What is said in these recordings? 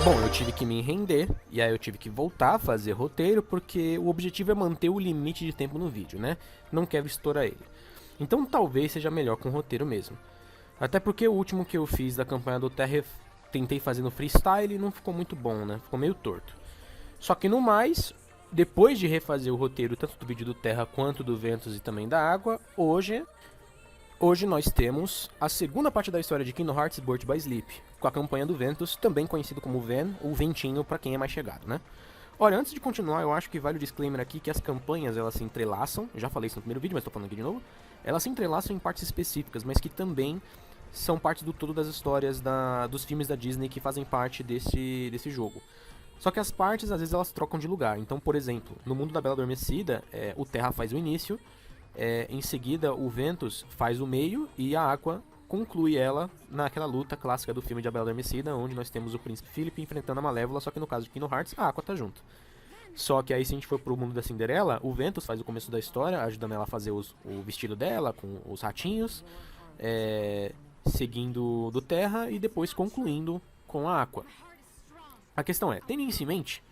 Bom, eu tive que me render, e aí eu tive que voltar a fazer roteiro, porque o objetivo é manter o limite de tempo no vídeo, né? Não quero estourar ele. Então talvez seja melhor com roteiro mesmo. Até porque o último que eu fiz da campanha do Terra, eu tentei fazer no freestyle e não ficou muito bom, né? Ficou meio torto. Só que no mais, depois de refazer o roteiro tanto do vídeo do Terra quanto do Ventos e também da Água, hoje nós temos a segunda parte da história de Kingdom Hearts Birth by Sleep, com a campanha do Ventus, também conhecido como Ven, ou Ventinho para quem é mais chegado, né? Olha, antes de continuar, eu acho que vale o disclaimer aqui que as campanhas elas se entrelaçam, eu já falei isso no primeiro vídeo, mas estou falando aqui de novo, elas se entrelaçam em partes específicas, mas que também são parte do todo das histórias dos filmes da Disney que fazem parte desse jogo. Só que as partes, às vezes, elas trocam de lugar. Então, por exemplo, no mundo da Bela Adormecida, o Terra faz o início, em seguida o Ventus faz o meio e a Aqua conclui ela naquela luta clássica do filme de A Bela Adormecida, onde nós temos o Príncipe Philip enfrentando a Malévola, só que no caso de Kingdom Hearts, a Aqua tá junto. Só que aí se a gente for pro mundo da Cinderela, o Ventus faz o começo da história, ajudando ela a fazer o vestido dela, com os ratinhos, seguindo do Terra e depois concluindo com a Aqua. A questão é, tendo isso em mente,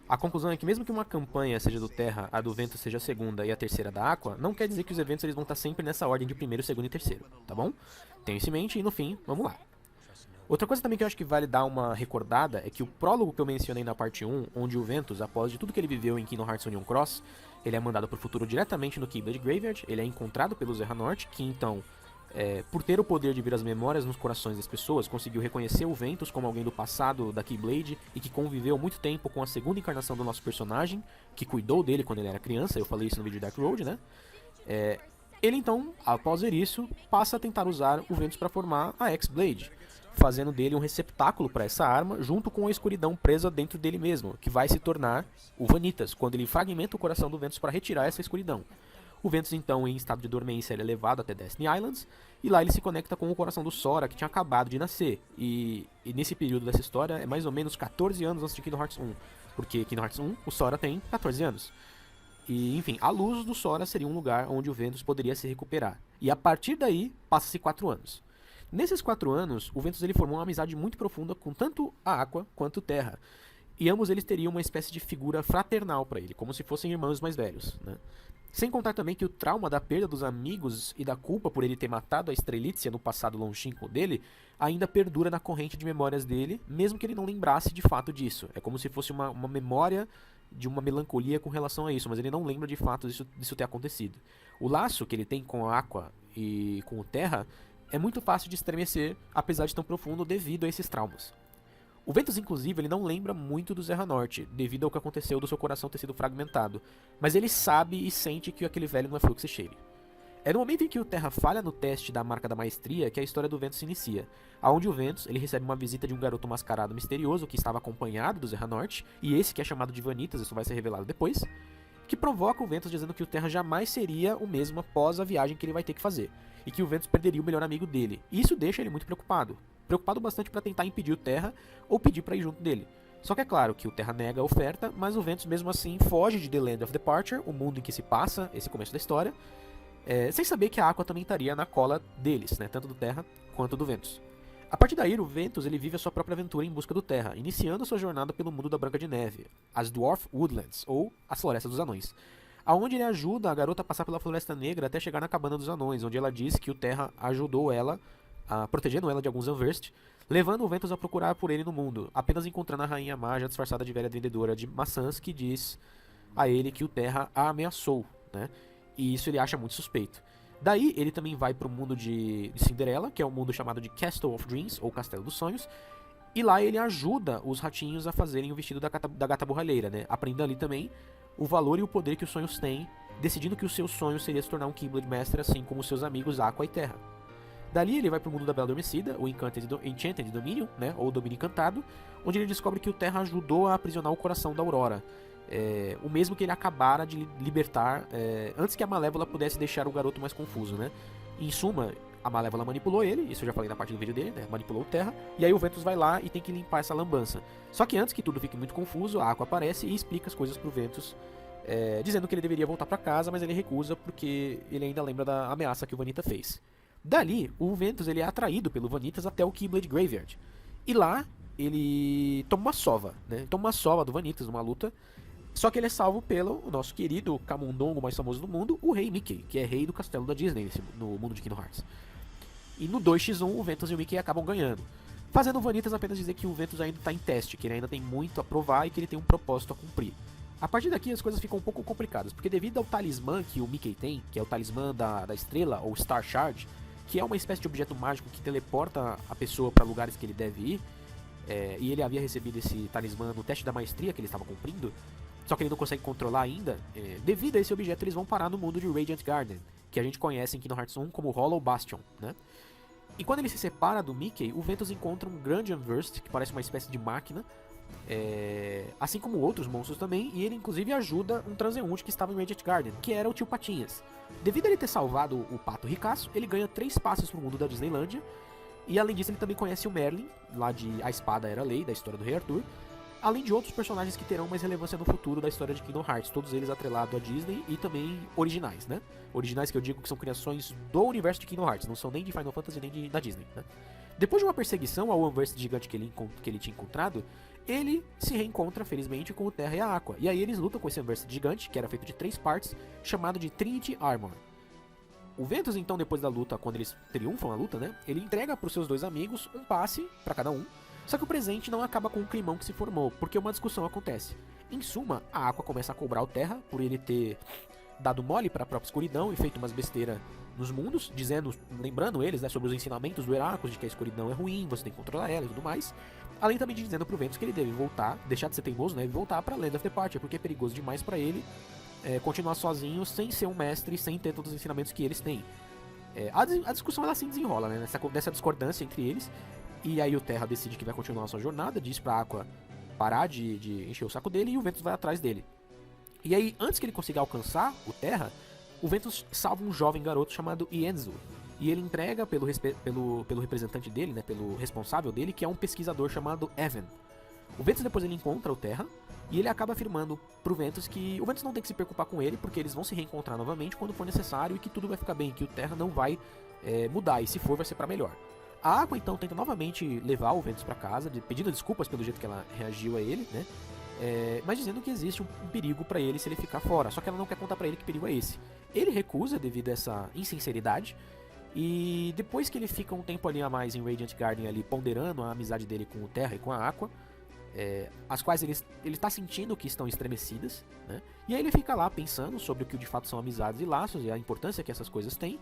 a conclusão é que mesmo que uma campanha seja do Terra, a do Vento seja a segunda e a terceira da Aqua, não quer dizer que os eventos eles vão estar sempre nessa ordem de primeiro, segundo e terceiro, tá bom? Tenha isso em mente e no fim, vamos lá. Outra coisa também que eu acho que vale dar uma recordada é que o prólogo que eu mencionei na parte 1, onde o Ventus, após de tudo que ele viveu em Kingdom Hearts Union Cross, ele é mandado pro futuro diretamente no Keyblade Graveyard, ele é encontrado pelo Zerranort, que então, por ter o poder de ver as memórias nos corações das pessoas, conseguiu reconhecer o Ventus como alguém do passado da Keyblade e que conviveu muito tempo com a segunda encarnação do nosso personagem, que cuidou dele quando ele era criança, eu falei isso no vídeo de Dark Road, né? Ele então, após ver isso, passa a tentar usar o Ventus para formar a X-Blade, fazendo dele um receptáculo para essa arma, junto com a escuridão presa dentro dele mesmo, que vai se tornar o Vanitas, quando ele fragmenta o coração do Ventus para retirar essa escuridão. O Ventus, então, em estado de dormência, ele é levado até Destiny Islands, e lá ele se conecta com o coração do Sora, que tinha acabado de nascer. E nesse período dessa história é mais ou menos 14 anos antes de Kingdom Hearts 1, porque Kingdom Hearts 1, o Sora tem 14 anos. E, enfim, a luz do Sora seria um lugar onde o Ventus poderia se recuperar. E a partir daí, passa-se 4 anos. Nesses 4 anos, o Ventus ele formou uma amizade muito profunda com tanto a Aqua quanto o Terra. E ambos eles teriam uma espécie de figura fraternal para ele, como se fossem irmãos mais velhos, né? Sem contar também que o trauma da perda dos amigos e da culpa por ele ter matado a Strelitzia no passado longínquo dele ainda perdura na corrente de memórias dele, mesmo que ele não lembrasse de fato disso. É como se fosse uma memória de uma melancolia com relação a isso, mas ele não lembra de fato disso ter acontecido. O laço que ele tem com a Aqua e com o Terra é muito fácil de estremecer, apesar de tão profundo devido a esses traumas. O Ventus, inclusive, ele não lembra muito do Zerranort, devido ao que aconteceu do seu coração ter sido fragmentado, mas ele sabe e sente que aquele velho não é Fluxo-Shade. É no momento em que o Terra falha no teste da marca da maestria que a história do Ventus se inicia, aonde o Ventus ele recebe uma visita de um garoto mascarado misterioso que estava acompanhado do Zerranort, e esse que é chamado de Vanitas, isso vai ser revelado depois, que provoca o Ventus dizendo que o Terra jamais seria o mesmo após a viagem que ele vai ter que fazer, e que o Ventus perderia o melhor amigo dele. E isso deixa ele muito preocupado bastante para tentar impedir o Terra ou pedir para ir junto dele. Só que é claro que o Terra nega a oferta, mas o Ventus mesmo assim foge de The Land of Departure, o mundo em que se passa esse começo da história, sem saber que a Aqua também estaria na cola deles, né, tanto do Terra quanto do Ventus. A partir daí, o Ventus ele vive a sua própria aventura em busca do Terra, iniciando sua jornada pelo mundo da Branca de Neve, as Dwarf Woodlands, ou as Florestas dos Anões, aonde ele ajuda a garota a passar pela Floresta Negra até chegar na Cabana dos Anões, onde ela diz que o Terra ajudou ela, protegendo ela de alguns Unversed, levando o Ventus a procurar por ele no mundo, apenas encontrando a Rainha Maja disfarçada de velha vendedora de maçãs que diz a ele que o Terra a ameaçou, né? E isso ele acha muito suspeito. Daí ele também vai para o mundo de Cinderela, que é um mundo chamado de Castle of Dreams, ou Castelo dos Sonhos, e lá ele ajuda os ratinhos a fazerem o vestido da gata borralheira, né? Aprendendo ali também o valor e o poder que os sonhos têm, decidindo que o seu sonho seria se tornar um Keyblade Master, assim como seus amigos Aqua e Terra. Dali ele vai pro mundo da Bela Adormecida, o Enchanted Dominion, né, ou Domínio Encantado, onde ele descobre que o Terra ajudou a aprisionar o coração da Aurora, o mesmo que ele acabara de libertar antes que a Malévola pudesse deixar o garoto mais confuso, né. Em suma, a Malévola manipulou ele, isso eu já falei na parte do vídeo dele, né, manipulou o Terra, e aí o Ventus vai lá e tem que limpar essa lambança. Só que antes que tudo fique muito confuso, a Aqua aparece e explica as coisas pro Ventus, dizendo que ele deveria voltar para casa, mas ele recusa porque ele ainda lembra da ameaça que o Vanita fez. Dali, o Ventus ele é atraído pelo Vanitas até o Keyblade Graveyard. E lá, ele toma uma sova, né? Toma uma sova do Vanitas numa luta. Só que ele é salvo pelo nosso querido camundongo mais famoso do mundo, o Rei Mickey, que é rei do castelo da Disney no mundo de Kingdom Hearts. E no 2x1, o Ventus e o Mickey acabam ganhando. Fazendo o Vanitas apenas dizer que o Ventus ainda está em teste, que ele ainda tem muito a provar e que ele tem um propósito a cumprir. A partir daqui as coisas ficam um pouco complicadas, porque devido ao talismã que o Mickey tem, que é o talismã da estrela, ou Star Shard, que é uma espécie de objeto mágico que teleporta a pessoa para lugares que ele deve ir, e ele havia recebido esse talismã no teste da maestria que ele estava cumprindo, só que ele não consegue controlar ainda. Devido a esse objeto, eles vão parar no mundo de Radiant Garden, que a gente conhece em Kingdom Hearts 1 como Hollow Bastion, né? E quando ele se separa do Mickey, o Ventus encontra um grande Unversed, que parece uma espécie de máquina, assim como outros monstros também, e ele inclusive ajuda um transeunte que estava em Radiant Garden, que era o tio Patinhas. Devido a ele ter salvado o Pato Ricaço, ele ganha 3 passos pro mundo da Disneylândia, e além disso ele também conhece o Merlin, lá de A Espada Era Lei, da história do Rei Arthur, além de outros personagens que terão mais relevância no futuro da história de Kingdom Hearts, todos eles atrelados à Disney e também originais, né? Originais que eu digo que são criações do universo de Kingdom Hearts, não são nem de Final Fantasy nem da Disney, né? Depois de uma perseguição ao Unversed gigante que ele tinha encontrado, ele se reencontra, felizmente, com o Terra e a Aqua. E aí eles lutam com esse Unversed gigante, que era feito de 3 partes, chamado de Trinity Armor. O Ventus, então, depois da luta, quando eles triunfam a luta, né? Ele entrega para os seus 2 amigos um passe para cada um. Só que o presente não acaba com o climão que se formou, porque uma discussão acontece. Em suma, a Aqua começa a cobrar o Terra por ele ter dado mole para a própria escuridão e feito umas besteiras nos mundos, lembrando eles, né, sobre os ensinamentos do Heracles, de que a escuridão é ruim, você tem que controlar ela e tudo mais. Além também de dizendo pro Ventus que ele deve voltar, deixar de ser teimoso, né, e voltar pra Land of Departure, porque é perigoso demais para ele continuar sozinho, sem ser um mestre, sem ter todos os ensinamentos que eles têm. A discussão ela se desenrola, né, nessa discordância entre eles. E aí o Terra decide que vai continuar a sua jornada, diz pra Aqua parar de encher o saco dele e o Ventus vai atrás dele. E aí, antes que ele consiga alcançar o Terra, o Ventus salva um jovem garoto chamado Ienzo. E ele entrega pelo representante dele, né, pelo responsável dele, que é um pesquisador chamado Evan. O Ventus depois ele encontra o Terra e ele acaba afirmando pro Ventus que o Ventus não tem que se preocupar com ele, porque eles vão se reencontrar novamente quando for necessário e que tudo vai ficar bem, que o Terra não vai mudar, e se for vai ser pra melhor. A Aqua então tenta novamente levar o Ventus pra casa, pedindo desculpas pelo jeito que ela reagiu a ele, né? Mas dizendo que existe um perigo pra ele se ele ficar fora. Só que ela não quer contar pra ele que perigo é esse. Ele recusa devido a essa insinceridade. E depois que ele fica um tempo ali a mais em Radiant Garden ali, ponderando a amizade dele com o Terra e com a Aqua, as quais ele tá sentindo que estão estremecidas, né? E aí ele fica lá pensando sobre o que de fato são amizades e laços e a importância que essas coisas têm.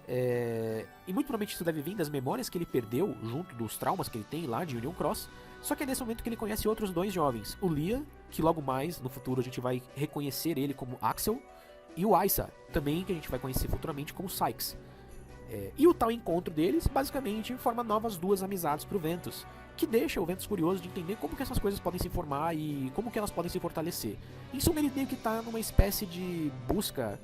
E muito provavelmente isso deve vir das memórias que ele perdeu junto dos traumas que ele tem lá de Union Cross. Só que é nesse momento que ele conhece outros 2 jovens, o Lia, que logo mais no futuro a gente vai reconhecer ele como Axel, e o Aisa, também que a gente vai conhecer futuramente como Sykes. E o tal encontro deles basicamente forma novas 2 amizades pro Ventus, que deixa o Ventus curioso de entender como que essas coisas podem se formar e como que elas podem se fortalecer. Em suma, ele meio que tá numa espécie de busca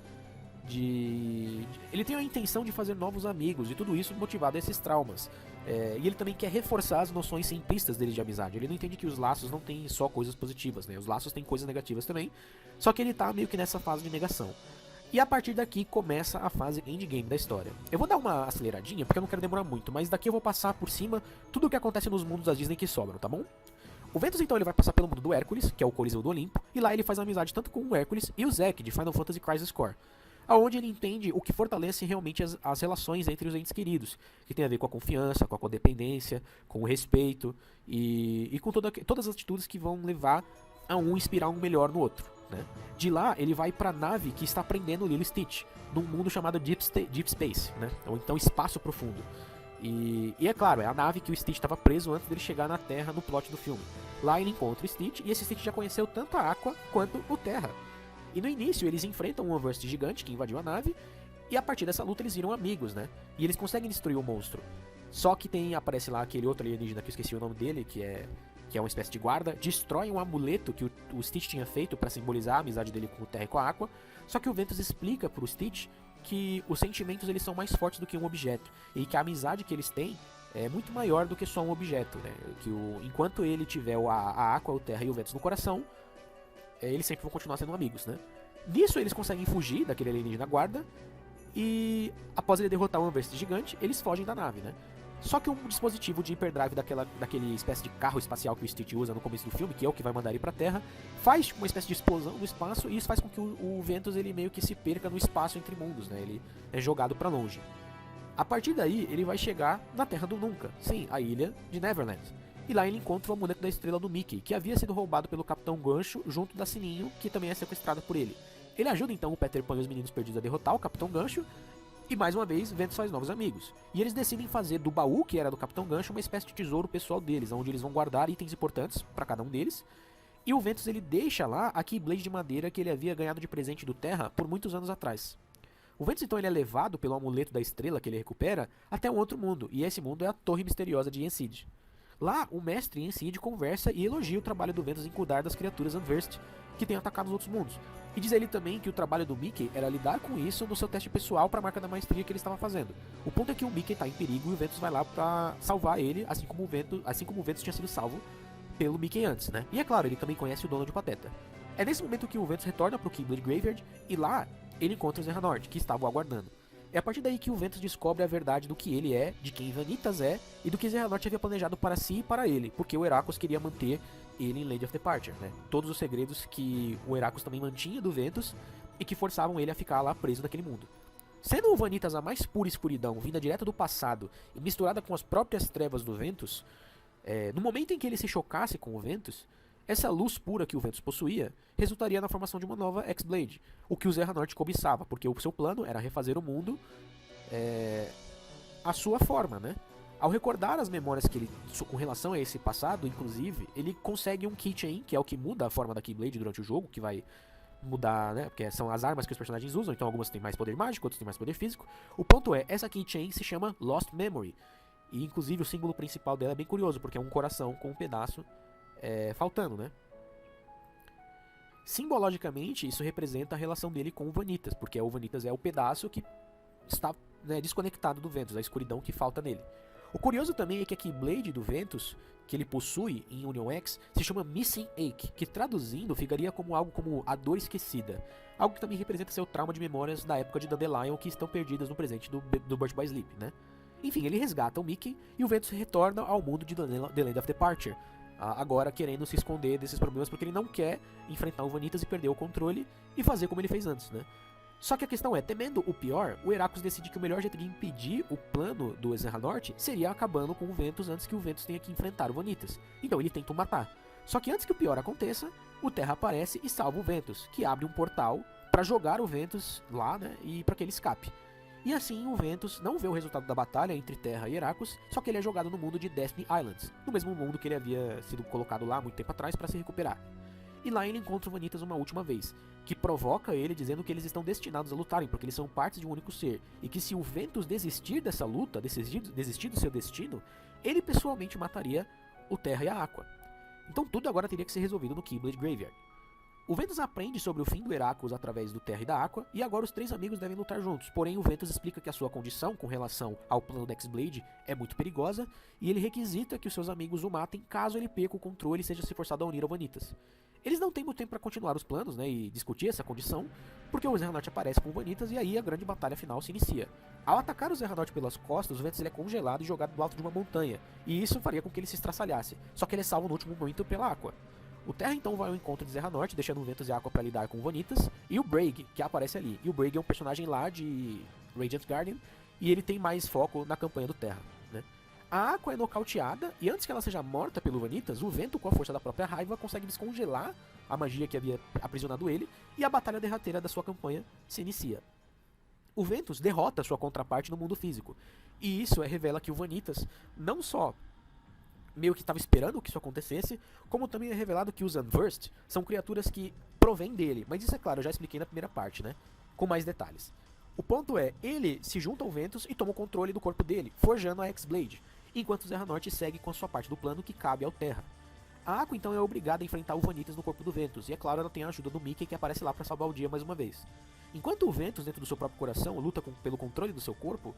ele tem a intenção de fazer novos amigos, e tudo isso motivado a esses traumas. E ele também quer reforçar as noções simplistas dele de amizade. Ele não entende que os laços não têm só coisas positivas, né? Os laços têm coisas negativas também, só que ele tá meio que nessa fase de negação. E a partir daqui começa a fase endgame da história. Eu vou dar uma aceleradinha, porque eu não quero demorar muito, mas daqui eu vou passar por cima tudo o que acontece nos mundos da Disney que sobram, tá bom? O Ventus então ele vai passar pelo mundo do Hércules, que é o Coliseu do Olimpo, e lá ele faz amizade tanto com o Hércules e o Zack, de Final Fantasy Crisis Core, aonde ele entende o que fortalece realmente as relações entre os entes queridos, que tem a ver com a confiança, com a codependência, com o respeito e com todas as atitudes que vão levar a um inspirar um melhor no outro, né? De lá ele vai para a nave que está prendendo Lilo e Stitch, num mundo chamado Deep Space, né? Ou então Espaço Profundo. E é claro, é a nave que o Stitch estava preso antes dele chegar na Terra no plot do filme. Lá ele encontra o Stitch, e esse Stitch já conheceu tanto a Aqua quanto o Terra. E no início eles enfrentam um Unversed gigante que invadiu a nave, e a partir dessa luta eles viram amigos, né? E eles conseguem destruir o monstro. Só que aparece lá aquele outro alienígena que eu esqueci o nome dele, que é uma espécie de guarda, destrói um amuleto que o Stitch tinha feito para simbolizar a amizade dele com o Terra e com a Aqua. Só que o Ventus explica pro Stitch que os sentimentos eles são mais fortes do que um objeto, e que a amizade que eles têm é muito maior do que só um objeto, né? Enquanto ele tiver a Aqua, o Terra e o Ventus no coração, eles sempre vão continuar sendo amigos, né? Nisso eles conseguem fugir daquele alienígena guarda, e após ele derrotar o Unversed gigante, eles fogem da nave, né? Só que um dispositivo de hyperdrive daquele espécie de carro espacial que o Stitch usa no começo do filme, que é o que vai mandar ele pra Terra, faz uma espécie de explosão no espaço e isso faz com que o Ventus ele meio que se perca no espaço entre mundos, né? Ele é jogado pra longe. A partir daí, ele vai chegar na Terra do Nunca, sim, a ilha de Neverland. E lá ele encontra o amuleto da estrela do Mickey, que havia sido roubado pelo Capitão Gancho junto da Sininho, que também é sequestrada por ele. Ele ajuda então o Peter Pan e os meninos perdidos a derrotar o Capitão Gancho, e mais uma vez, Ventus faz novos amigos. E eles decidem fazer do baú, que era do Capitão Gancho, uma espécie de tesouro pessoal deles, onde eles vão guardar itens importantes para cada um deles. E o Ventus ele deixa lá a Keyblade de madeira que ele havia ganhado de presente do Terra por muitos anos atrás. O Ventus então ele é levado pelo amuleto da estrela que ele recupera até um outro mundo, e esse mundo é a Torre Misteriosa de Enseed. Lá, o mestre Enseed conversa e elogia o trabalho do Ventus em cuidar das criaturas Unversed que têm atacado os outros mundos. E diz ele também que o trabalho do Mickey era lidar com isso no seu teste pessoal para a marca da maestria que ele estava fazendo. O ponto é que o Mickey está em perigo e o Ventus vai lá para salvar ele, assim como o Ventus tinha sido salvo pelo Mickey antes, né? E é claro, ele também conhece o Donald Pateta. É nesse momento que o Ventus retorna para o Keyblade Graveyard e lá ele encontra os Xehanort, que estavam aguardando. É a partir daí que o Ventus descobre a verdade do que ele é, de quem Vanitas é e do que Xehanort havia planejado para si e para ele, porque o Heracles queria manter ele em Land of Departure, né? Todos os segredos que o Heracles também mantinha do Ventus e que forçavam ele a ficar lá preso naquele mundo. Sendo o Vanitas a mais pura escuridão, vinda direto do passado e misturada com as próprias trevas do Ventus, no momento em que ele se chocasse com o Ventus, essa luz pura que o Ventus possuía resultaria na formação de uma nova X-Blade, o que o Xehanort cobiçava, porque o seu plano era refazer o mundo à sua forma, né? Ao recordar as memórias que ele com relação a esse passado, inclusive, ele consegue um keychain, que é o que muda a forma da Keyblade durante o jogo, que vai mudar, né? Porque são as armas que os personagens usam, então algumas têm mais poder mágico, outras têm mais poder físico. O ponto é, essa keychain se chama Lost Memory, e inclusive o símbolo principal dela é bem curioso, porque é um coração com um pedaço faltando, né? Simbologicamente, isso representa a relação dele com o Vanitas, porque o Vanitas é o pedaço que está, né, desconectado do Ventus, a escuridão que falta nele. O curioso também é que a Keyblade do Ventus, que ele possui em Union X, se chama Missing Ache, que traduzindo ficaria como algo como a dor esquecida. Algo que também representa seu trauma de memórias da época de Dandelion que estão perdidas no presente do Birth by Sleep, né? Enfim, ele resgata o Mickey e o Ventus retorna ao mundo de The Land of Departure, agora querendo se esconder desses problemas porque ele não quer enfrentar o Vanitas e perder o controle e fazer como ele fez antes, né? Só que a questão é, temendo o pior, o Heracles decide que o melhor jeito de impedir o plano do Xehanort seria acabando com o Ventus antes que o Ventus tenha que enfrentar o Vanitas. Então ele tenta o matar. Só que antes que o pior aconteça, o Terra aparece e salva o Ventus, que abre um portal para jogar o Ventus lá, né, e para que ele escape. E assim o Ventus não vê o resultado da batalha entre Terra e Heracles, só que ele é jogado no mundo de Destiny Islands, no mesmo mundo que ele havia sido colocado lá há muito tempo atrás para se recuperar. E lá ele encontra o Vanitas uma última vez, que provoca ele dizendo que eles estão destinados a lutarem, porque eles são partes de um único ser, e que se o Ventus desistir dessa luta, desistir do seu destino, ele pessoalmente mataria o Terra e a Aqua. Então tudo agora teria que ser resolvido no Keyblade Graveyard. O Ventus aprende sobre o fim do Heracles através do Terra e da Aqua, e agora os três amigos devem lutar juntos, porém o Ventus explica que a sua condição com relação ao plano da X-Blade é muito perigosa, e ele requisita que os seus amigos o matem caso ele perca o controle e seja se forçado a unir ao Vanitas. Eles não têm muito tempo para continuar os planos, né, e discutir essa condição, porque o Xehanort aparece com o Vanitas e aí a grande batalha final se inicia. Ao atacar o Xehanort pelas costas, o Ventus ele é congelado e jogado do alto de uma montanha, e isso faria com que ele se estraçalhasse, só que ele é salvo no último momento pela Aqua. O Terra então vai ao encontro de Xehanort, deixando o Ventus e a Aqua para lidar com o Vanitas, e o Braig, que aparece ali. E o Braig é um personagem lá de Radiant Guardian, e ele tem mais foco na campanha do Terra, né? A Aqua é nocauteada, e antes que ela seja morta pelo Vanitas, o vento, com a força da própria raiva, consegue descongelar a magia que havia aprisionado ele, e a batalha derradeira da sua campanha se inicia. O Ventus derrota sua contraparte no mundo físico, e isso revela que o Vanitas não só meio que estava esperando que isso acontecesse, como também é revelado que os Unversed são criaturas que provêm dele, mas isso é claro, eu já expliquei na primeira parte, né, com mais detalhes. O ponto é, ele se junta ao Ventus e toma o controle do corpo dele, forjando a X-Blade, enquanto o Xehanort segue com a sua parte do plano que cabe ao Terra. A Aqua então é obrigada a enfrentar o Vanitas no corpo do Ventus, e é claro ela tem a ajuda do Mickey que aparece lá para salvar o dia mais uma vez. Enquanto o Ventus, dentro do seu próprio coração, luta pelo controle do seu corpo,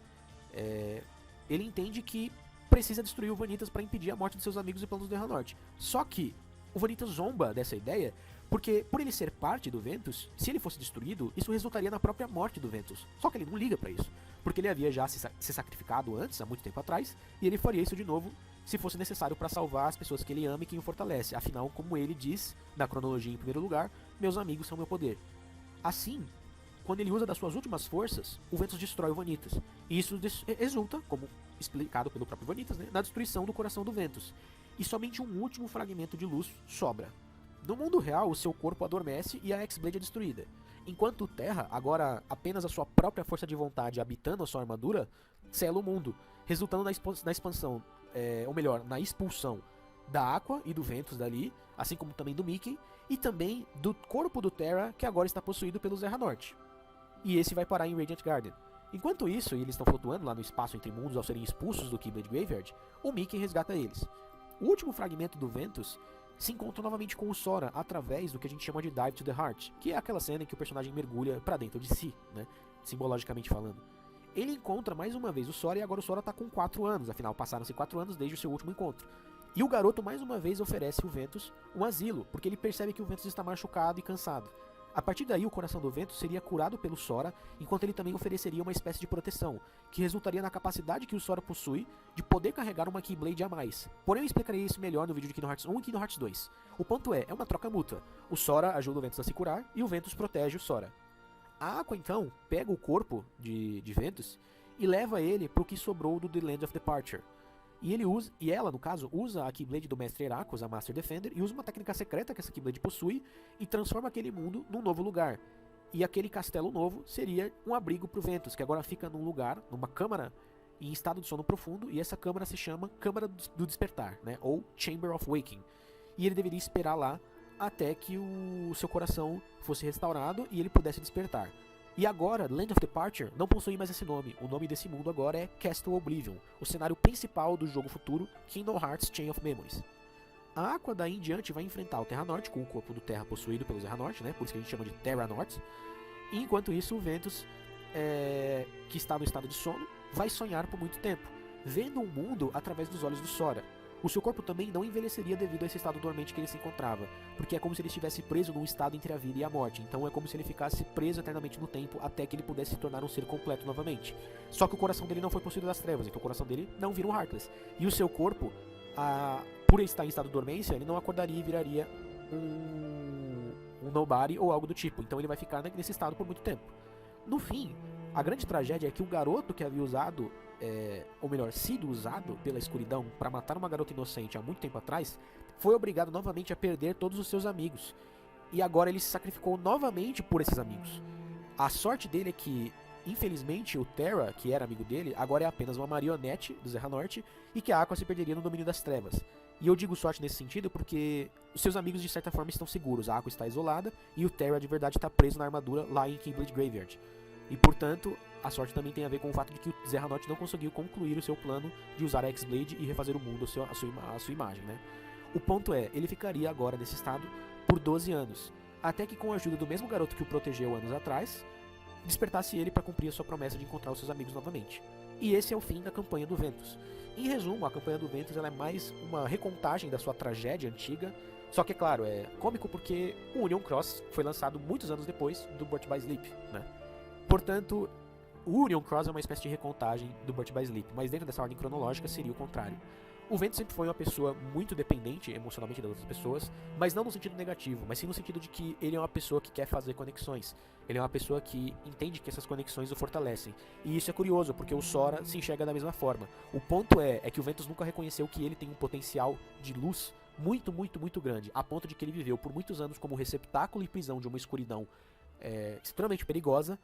ele entende que precisa destruir o Vanitas para impedir a morte de seus amigos e planos do Xehanort. Só que o Vanitas zomba dessa ideia Porque, por ele ser parte do Ventus, se ele fosse destruído, isso resultaria na própria morte do Ventus. Só que ele não liga pra isso, porque ele havia já se sacrificado antes, há muito tempo atrás, e ele faria isso de novo se fosse necessário para salvar as pessoas que ele ama e quem o fortalece. Afinal, como ele diz na cronologia em primeiro lugar, meus amigos são meu poder. Assim, quando ele usa das suas últimas forças, o Ventus destrói o Vanitas. E isso resulta, como explicado pelo próprio Vanitas, né, na destruição do coração do Ventus. E somente um último fragmento de luz sobra. No mundo real, o seu corpo adormece e a X-Blade é destruída. Enquanto o Terra, agora apenas a sua própria força de vontade habitando a sua armadura, sela o mundo, resultando na expansão, ou melhor, na expulsão da Aqua e do Ventus dali, assim como também do Mickey, e também do corpo do Terra, que agora está possuído pelo Xehanort. E esse vai parar em Radiant Garden. Enquanto isso, e eles estão flutuando lá no espaço entre mundos ao serem expulsos do Keyblade Graveyard, o Mickey resgata eles. O último fragmento do Ventus se encontra novamente com o Sora através do que a gente chama de Dive to the Heart, que é aquela cena em que o personagem mergulha pra dentro de si, né, simbologicamente falando. Ele encontra mais uma vez o Sora e agora o Sora tá com 4 anos, afinal passaram-se 4 anos desde o seu último encontro. E o garoto mais uma vez oferece ao Ventus um asilo, porque ele percebe que o Ventus está machucado e cansado. A partir daí, o coração do Ventus seria curado pelo Sora, enquanto ele também ofereceria uma espécie de proteção, que resultaria na capacidade que o Sora possui de poder carregar uma Keyblade a mais. Porém, eu explicarei isso melhor no vídeo de Kingdom Hearts 1 e Kingdom Hearts 2. O ponto é uma troca mútua. O Sora ajuda o Ventus a se curar e o Ventus protege o Sora. A Aqua, então, pega o corpo de Ventus e leva ele para o que sobrou do The Land of Departure. E ela, no caso, usa a Keyblade do Mestre Heracles, a Master Defender, e usa uma técnica secreta que essa Keyblade possui e transforma aquele mundo num novo lugar. E aquele castelo novo seria um abrigo pro Ventus, que agora fica num lugar, numa câmara, em estado de sono profundo, e essa câmara se chama Câmara do Despertar, né, ou Chamber of Waking. E ele deveria esperar lá até que o seu coração fosse restaurado e ele pudesse despertar. E agora, Land of Departure não possui mais esse nome. O nome desse mundo agora é Castle Oblivion, o cenário principal do jogo futuro Kingdom Hearts Chain of Memories. A Aqua daí em diante vai enfrentar o Terranort com o corpo do Terra possuído pelo Xehanort, né? Por isso que a gente chama de Terranort. E enquanto isso, o Ventus, que está no estado de sono, vai sonhar por muito tempo, vendo o mundo através dos olhos do Sora. O seu corpo também não envelheceria devido a esse estado dormente que ele se encontrava, porque é como se ele estivesse preso num estado entre a vida e a morte, então é como se ele ficasse preso eternamente no tempo até que ele pudesse se tornar um ser completo novamente. Só que o coração dele não foi possuído das trevas, então o coração dele não vira um Heartless. E o seu corpo, por estar em estado de dormência, ele não acordaria e viraria um nobody ou algo do tipo, então ele vai ficar nesse estado por muito tempo. No fim, a grande tragédia é que o garoto que havia usado, ou melhor, sido usado pela escuridão para matar uma garota inocente há muito tempo atrás, foi obrigado novamente a perder todos os seus amigos. E agora ele se sacrificou novamente por esses amigos. A sorte dele é que, infelizmente, o Terra, que era amigo dele, agora é apenas uma marionete do Xehanort e que a Aqua se perderia no domínio das trevas. E eu digo sorte nesse sentido porque os seus amigos de certa forma estão seguros, a Aqua está isolada e o Terra de verdade está preso na armadura lá em Keyblade Graveyard. E portanto, a sorte também tem a ver com o fato de que o Xehanort não conseguiu concluir o seu plano de usar a X-Blade e refazer o mundo a sua imagem, né? O ponto é, ele ficaria agora nesse estado por 12 anos, até que com a ajuda do mesmo garoto que o protegeu anos atrás, despertasse ele para cumprir a sua promessa de encontrar os seus amigos novamente. E esse é o fim da campanha do Ventus. Em resumo, a campanha do Ventus ela é mais uma recontagem da sua tragédia antiga, só que é claro, é cômico porque o Union Cross foi lançado muitos anos depois do Birth by Sleep, né? Portanto, o Union Cross é uma espécie de recontagem do Birth by Sleep, mas dentro dessa ordem cronológica seria o contrário. O Ventus sempre foi uma pessoa muito dependente emocionalmente das outras pessoas, mas não no sentido negativo, mas sim no sentido de que ele é uma pessoa que quer fazer conexões. Ele é uma pessoa que entende que essas conexões o fortalecem. E isso é curioso, porque o Sora se enxerga da mesma forma. O ponto é que o Ventus nunca reconheceu que ele tem um potencial de luz muito, muito, muito grande, a ponto de que ele viveu por muitos anos como receptáculo e prisão de uma escuridão extremamente perigosa,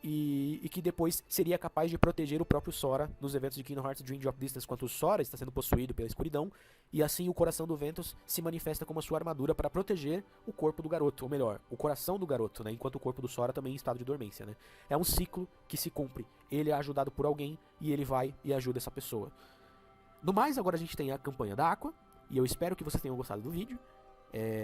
e que depois seria capaz de proteger o próprio Sora nos eventos de Kingdom Hearts Dream Drop Distance, enquanto o Sora está sendo possuído pela escuridão, e assim o coração do Ventus se manifesta como a sua armadura para proteger o corpo do garoto, ou melhor, o coração do garoto, né, enquanto o corpo do Sora também em estado de dormência, né. É um ciclo que se cumpre, ele é ajudado por alguém e ele vai e ajuda essa pessoa. No mais, agora a gente tem a campanha da Aqua, e eu espero que vocês tenham gostado do vídeo.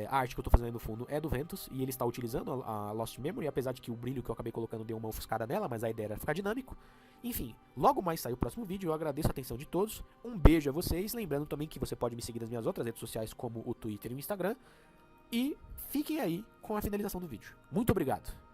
A arte que eu estou fazendo aí no fundo é do Ventus, e ele está utilizando a Lost Memory, apesar de que o brilho que eu acabei colocando deu uma ofuscada nela, mas a ideia era ficar dinâmico. Enfim, logo mais sai o próximo vídeo, eu agradeço a atenção de todos, um beijo a vocês, lembrando também que você pode me seguir nas minhas outras redes sociais como o Twitter e o Instagram, E fiquem aí com a finalização do vídeo. Muito obrigado!